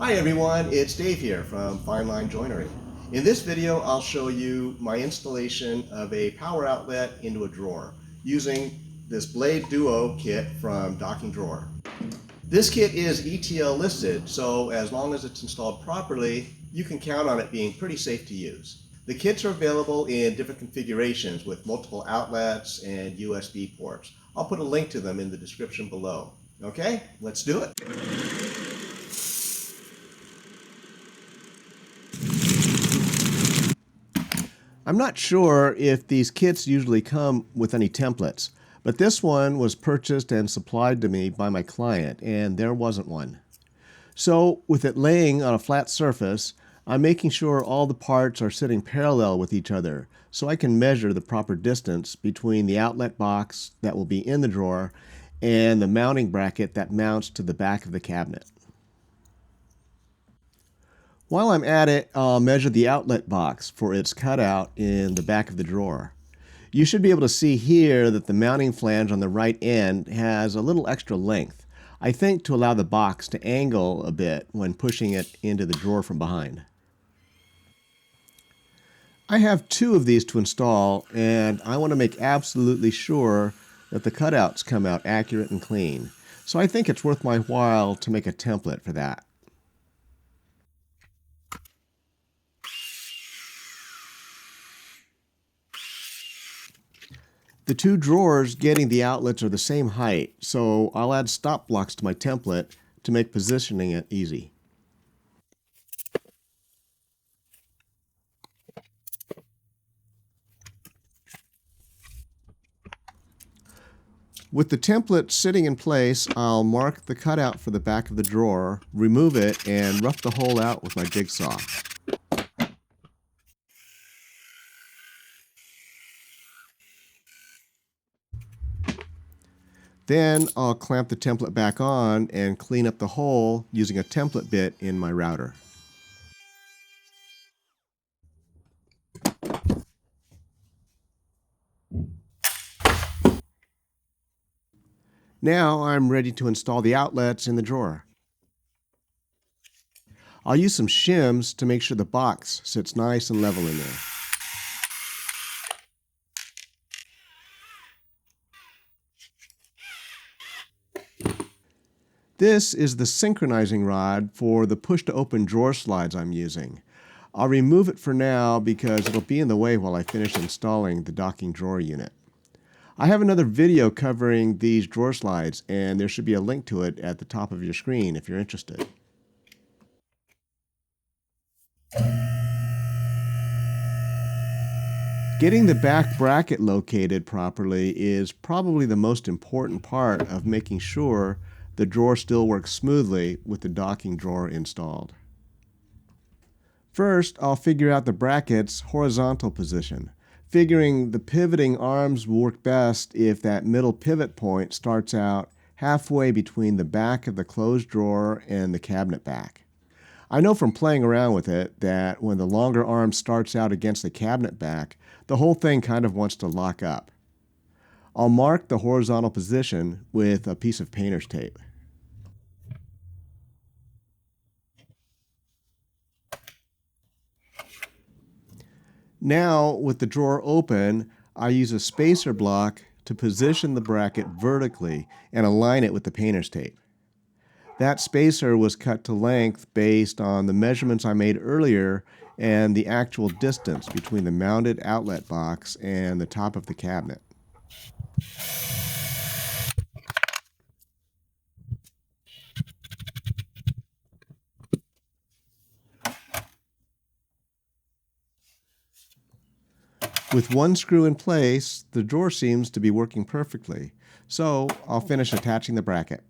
Hi everyone, it's Dave here from Fine Line Joinery. In this video, I'll show you my installation of a power outlet into a drawer using this Blade Duo kit from Docking Drawer. This kit is ETL listed, so as long as it's installed properly, you can count on it being pretty safe to use. The kits are available in different configurations with multiple outlets and USB ports. I'll put a link to them in the description below. Okay, let's do it. I'm not sure if these kits usually come with any templates, but this one was purchased and supplied to me by my client, and there wasn't one. So with it laying on a flat surface, I'm making sure all the parts are sitting parallel with each other so I can measure the proper distance between the outlet box that will be in the drawer and the mounting bracket that mounts to the back of the cabinet. While I'm at it, I'll measure the outlet box for its cutout in the back of the drawer. You should be able to see here that the mounting flange on the right end has a little extra length, I think to allow the box to angle a bit when pushing it into the drawer from behind. I have two of these to install, and I want to make absolutely sure that the cutouts come out accurate and clean, so I think it's worth my while to make a template for that. The two drawers getting the outlets are the same height, so I'll add stop blocks to my template to make positioning it easy. With the template sitting in place, I'll mark the cutout for the back of the drawer, remove it, and rough the hole out with my jigsaw. Then I'll clamp the template back on and clean up the hole using a template bit in my router. Now I'm ready to install the outlets in the drawer. I'll use some shims to make sure the box sits nice and level in there. This is the synchronizing rod for the push-to-open drawer slides I'm using. I'll remove it for now because it'll be in the way while I finish installing the docking drawer unit. I have another video covering these drawer slides, and there should be a link to it at the top of your screen if you're interested. Getting the back bracket located properly is probably the most important part of making sure the drawer still works smoothly with the docking drawer installed. First, I'll figure out the bracket's horizontal position, figuring the pivoting arms will work best if that middle pivot point starts out halfway between the back of the closed drawer and the cabinet back. I know from playing around with it that when the longer arm starts out against the cabinet back, the whole thing kind of wants to lock up. I'll mark the horizontal position with a piece of painter's tape. Now, with the drawer open, I use a spacer block to position the bracket vertically and align it with the painter's tape. That spacer was cut to length based on the measurements I made earlier and the actual distance between the mounted outlet box and the top of the cabinet. With one screw in place, the drawer seems to be working perfectly, so I'll finish attaching the bracket.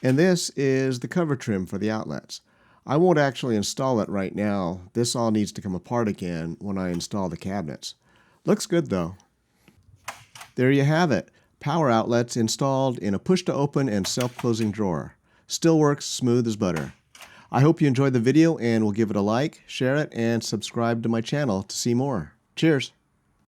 And this is the cover trim for the outlets. I won't actually install it right now. This all needs to come apart again when I install the cabinets. Looks good though. There you have it. Power outlets installed in a push-to-open and self-closing drawer. Still works smooth as butter. I hope you enjoyed the video and will give it a like, share it, and subscribe to my channel to see more. Cheers!